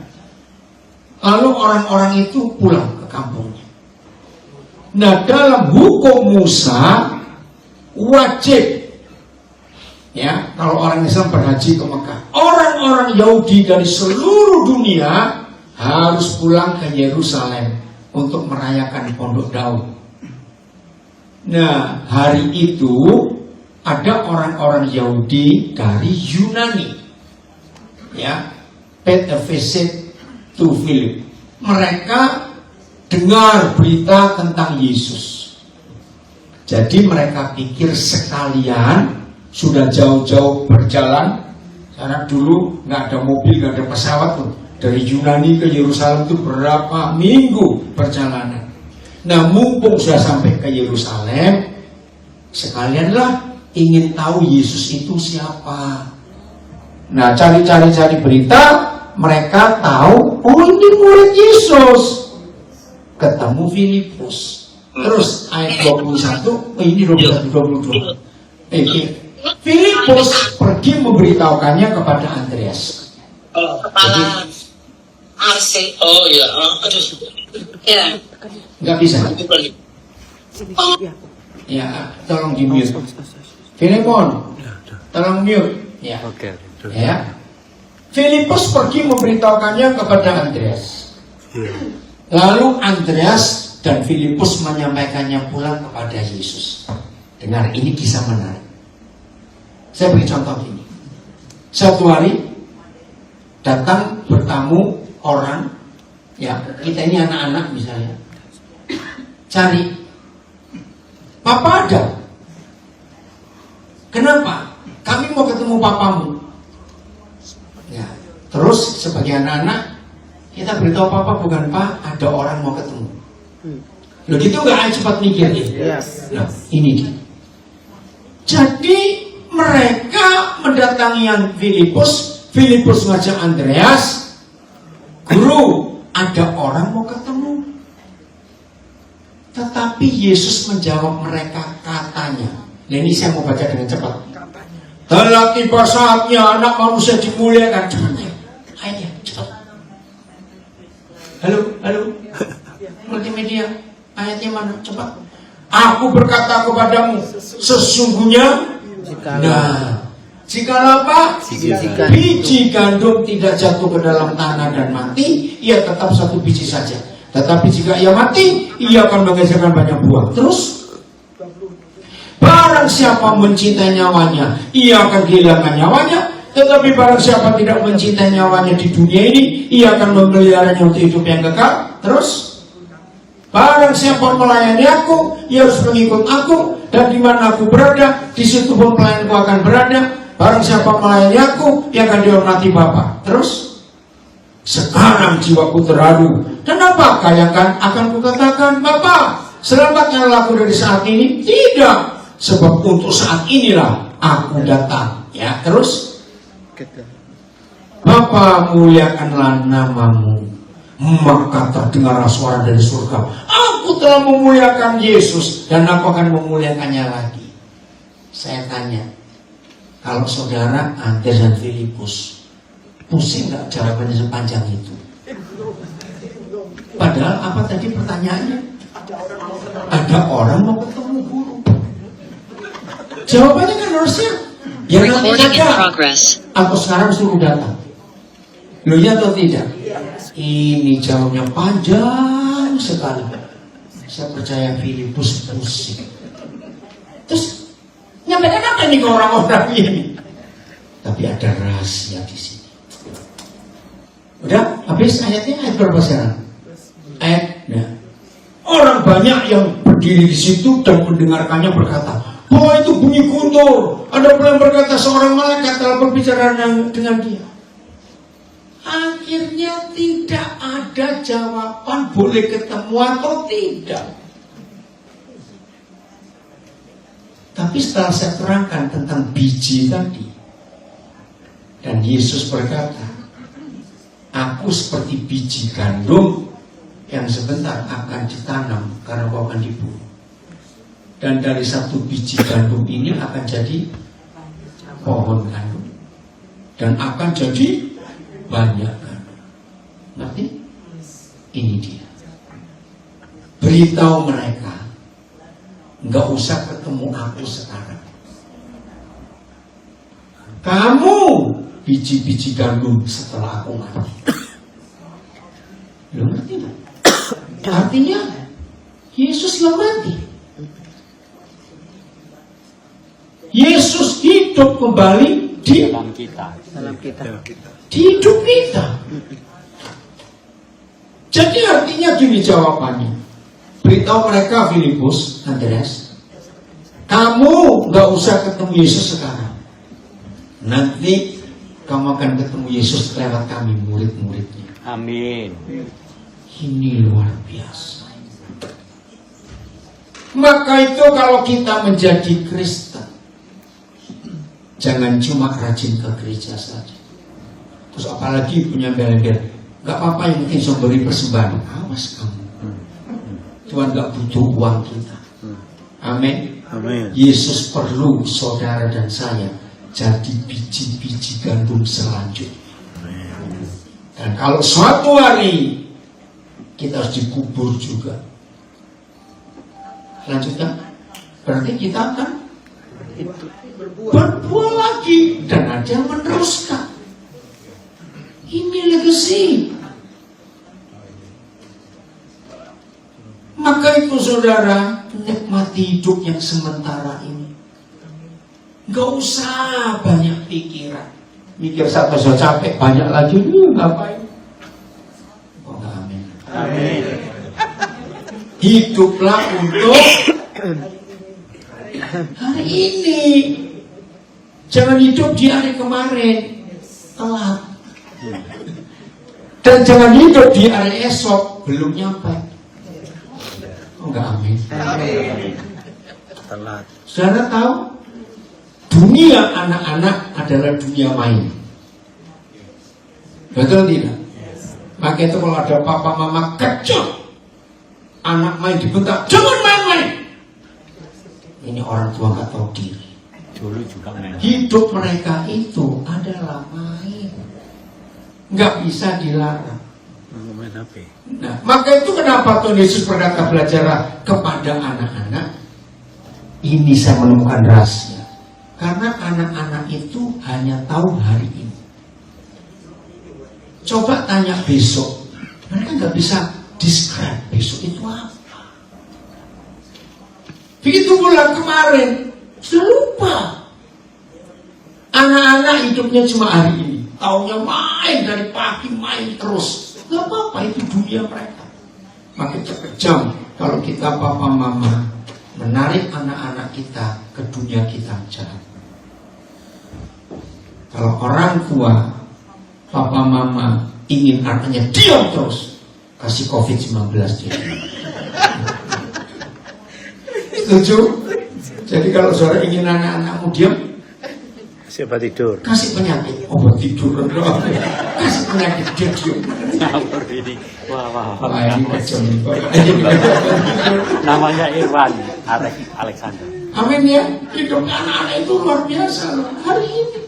Lalu orang-orang itu pulang ke kampungnya. Nah, dalam hukum Musa wajib, ya, kalau orang Islam berhaji ke Mekah, orang-orang Yahudi dari seluruh dunia harus pulang ke Yerusalem untuk merayakan Pondok Daun. Nah, hari itu ada orang-orang Yahudi dari Yunani, ya, paid a visit to Philip. Mereka dengar berita tentang Yesus. Jadi mereka pikir sekalian sudah jauh-jauh berjalan, karena dulu nggak ada mobil, nggak ada pesawat tuh. Dari Yunani ke Yerusalem itu berapa minggu perjalanan. Nah, mumpung sudah sampai ke Yerusalem, sekalianlah ingin tahu Yesus itu siapa. Nah, cari berita, mereka tahu, oh ini murid Yesus. Ketemu Filipus. Terus ayat 21, ini 22. Filipus pergi memberitahukannya kepada Andreas. Jadi, AC. Oh iya, aduh. Ya. Nggak bisa. Ya, tolong di mute. Filemon, tolong mute. Ya. Oke. Ya. Filipus pergi memberitahukannya kepada Andreas. Lalu Andreas dan Filipus menyampaikannya pulang kepada Yesus. Dengar, ini kisah menarik. Saya beri contoh ini. Suatu hari datang bertamu orang, ya kita ini anak-anak misalnya, cari, Papa ada? Kenapa? Kami mau ketemu papamu. Ya, terus sebagai anak-anak kita beritahu Papa, bukan Pak, ada orang mau ketemu. Loh gitu nggak? Cepat mikir ya. Nah, ini dia. Jadi mereka mendatangi yang Filipus ngajak Andreas, Guru, ada orang mau ketemu. Tetapi Yesus menjawab mereka katanya. Nah ini saya mau baca dengan cepat. Telah tiba saatnya anak manusia dimuliakan. Cepat ya, ayatnya cepat. Halo, multimedia, ayatnya mana? Cepat. Aku berkata kepadamu, sesungguhnya, jikalau apa? Biji gandum tidak jatuh ke dalam tanah dan mati, ia tetap satu biji saja. Tetapi jika ia mati, ia akan menghasilkan banyak buah. Terus, barang siapa mencintai nyawanya, ia akan kehilangan nyawanya. Tetapi barang siapa tidak mencintai nyawanya di dunia ini, ia akan memeliharanya untuk hidup yang kekal. Terus, barang siapa melayani aku, ia harus mengikut aku, dan di mana aku berada, di situ pun pelayanku akan berada. Barang siapa melayani aku, ia akan dihormati Bapa. Terus, sekarang jiwaku terharu, dan apakah yang akan kukatakan? Bapa, selamatkanlah aku dari saat ini. Tidak, sebab untuk saat inilah aku datang. Ya, terus, Bapa, muliakanlah namamu. Maka terdengar suara dari surga, aku telah memuliakan Yesus dan aku akan memuliakannya lagi. Saya tanya, kalau saudara Andreas dan Filipus, pusing gak jawabannya sepanjang itu? Padahal apa tadi pertanyaannya? Ada orang mau ketemu guru. Jawabannya kan harusnya ya nanti saja, atau sekarang suruh datang. Loh ya atau tidak? Ini jawabnya panjang sekali. Saya percaya Filipus pusing. Terus nyampaikan apa nih ke orang-orang ini? Tapi ada rahasia di sini. Udah habis ayatnya, ayat berapa sekarang? Ayatnya. Orang banyak yang berdiri di situ dan mendengarkannya berkata, bahwa itu bunyi guntur. Ada pula yang berkata seorang malaikat telah berbicara dengan dia. Akhirnya tidak ada jawaban boleh ketemu atau tidak. Tapi setelah saya terangkan tentang biji tadi, dan Yesus berkata, aku seperti biji gandum yang sebentar akan ditanam karena kau akan dibunuh. Dan dari satu biji gandum ini akan jadi pohon gandum, dan akan jadi banyak kan? Nanti ini dia. Beritahu mereka, nggak usah ketemu aku sekarang. Kamu biji-biji gandum setelah aku mati. Lo ngerti nggak? Artinya Yesus nggak mati. Yesus hidup kembali di dalam kita. di hidup kita. Jadi artinya gini jawabannya. Beritahu mereka Filipus, Andreas, kamu gak usah ketemu Yesus sekarang. Nanti kamu akan ketemu Yesus lewat kami, murid-muridnya. Amin. Ini luar biasa. Maka itu kalau kita menjadi Kristen, jangan cuma rajin ke gereja saja. Terus apalagi punya bel-bel, gak apa-apa yang penting bisa beri persembahan. Awas kamu, Tuhan gak butuh uang kita. Amin. Yesus perlu saudara dan saya jadi biji-biji gandum selanjutnya. Dan kalau suatu hari kita harus dikubur juga. Lanjutkan. Berarti kita akan berbuah lagi dan ada yang meneruskan. Ini legacy. Maka itu saudara, nikmati hidup yang sementara ini. Gak usah banyak pikiran. Mikir satu saja capek, banyak lagi, ngapain? Oh, amin. Amin. Hiduplah untuk hari ini. Jangan hidup di hari kemarin, telat. Dan jangan hidup di hari esok, belum nyampe. Oh, enggak, amin. Telat. Saudara tahu? Dunia anak-anak adalah dunia main. Betul tidak? Maka itu kalau ada papa mama kecil, anak main dibentak, jangan main-main. Ini orang tua gak tahu diri. Dulu juga main. Hidup mereka itu adalah main, nggak bisa dilarang. Main HP. Nah, maka itu kenapa Tuhan Yesus berkata belajarlah kepada anak-anak. Ini saya menemukan rahasia. Karena anak-anak itu hanya tahu hari ini. Coba tanya besok, mereka nggak bisa describe besok itu apa. Begitu pula kemarin, sudah lupa. Anak-anak hidupnya cuma hari ini, taunya main dari pagi main terus. Gak apa-apa, itu dunia mereka. Makin terkejam kalau kita papa mama menarik anak-anak kita ke dunia kita jahat. Kalau orang tua, papa mama ingin anaknya diam terus, kasih COVID-19 jadi. Setuju? Jadi kalau saudara ingin anak-anakmu diam, Siapa tidur? kasih penyakit, obat tidur, kasih penyakit dia diam. Ngawur ini. Wah. Ini kejam. Namanya Irwan Alexander. Amin ya, hidup anak-anak itu luar biasa loh. Hari ini.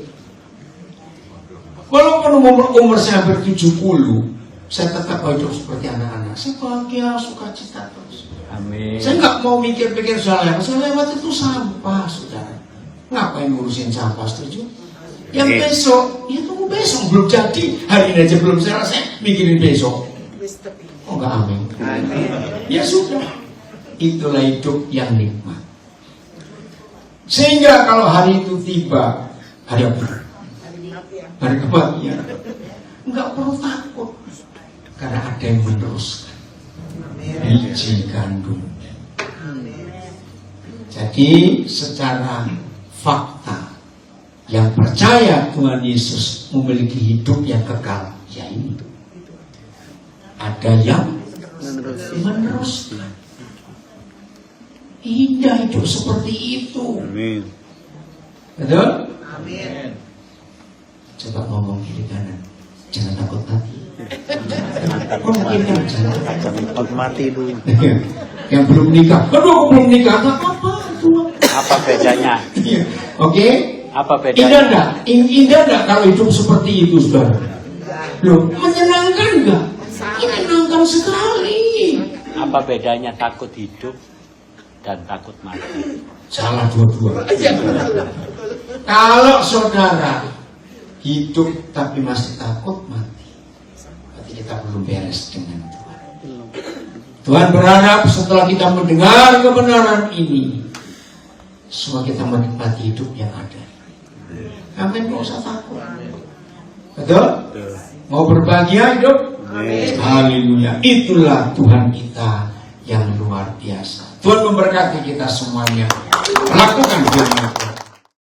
Walaupun umur saya hampir 70, saya tetap hidup seperti anak-anak. Saya bahagia, sukacita terus. Amin. Saya nggak mau mikir-pikir soal lewat. Soal lewat itu sampah, saudara. Ngapain ngurusin sampah, setuju? Yang besok, ya tunggu besok. Belum jadi, hari ini aja belum selesai, mikirin besok. Oh enggak, amin. Ya sudah. Itulah hidup yang nikmat. Sehingga kalau hari itu tiba, hari apa? Hari kematian, enggak perlu takut. Karena ada yang meneruskan. Biji gandum. Jadi secara fakta, yang percaya Tuhan Yesus memiliki hidup yang kekal, ya ini. Ada yang meneruskan. Indah hidup seperti itu. Amin. Betul? Amin. Coba ngomong kiri kanan. Jangan takut mati. Oh mungkin kan jangan Takut mati dulu. yang belum nikah. Aduh aku belum nikah. Gak apa-apa. Apa bedanya? Oke? Apa Indah bedanya? enggak? Indah enggak kalau hidup seperti itu, saudara? Loh, menyenangkan enggak? Menyenangkan sekali. Apa bedanya takut hidup dan takut mati? Salah dua-dua. Kalau saudara hidup tapi masih takut mati, berarti kita belum beres dengan Tuhan. Tuhan berharap setelah kita mendengar kebenaran ini, semua kita menikmati hidup yang ada. Amin, gak usah takut. Betul? Mau berbahagia hidup? Haleluya. Itulah Tuhan kita yang luar biasa. Tuhan memberkati kita semuanya. Lakukan firman Tuhan.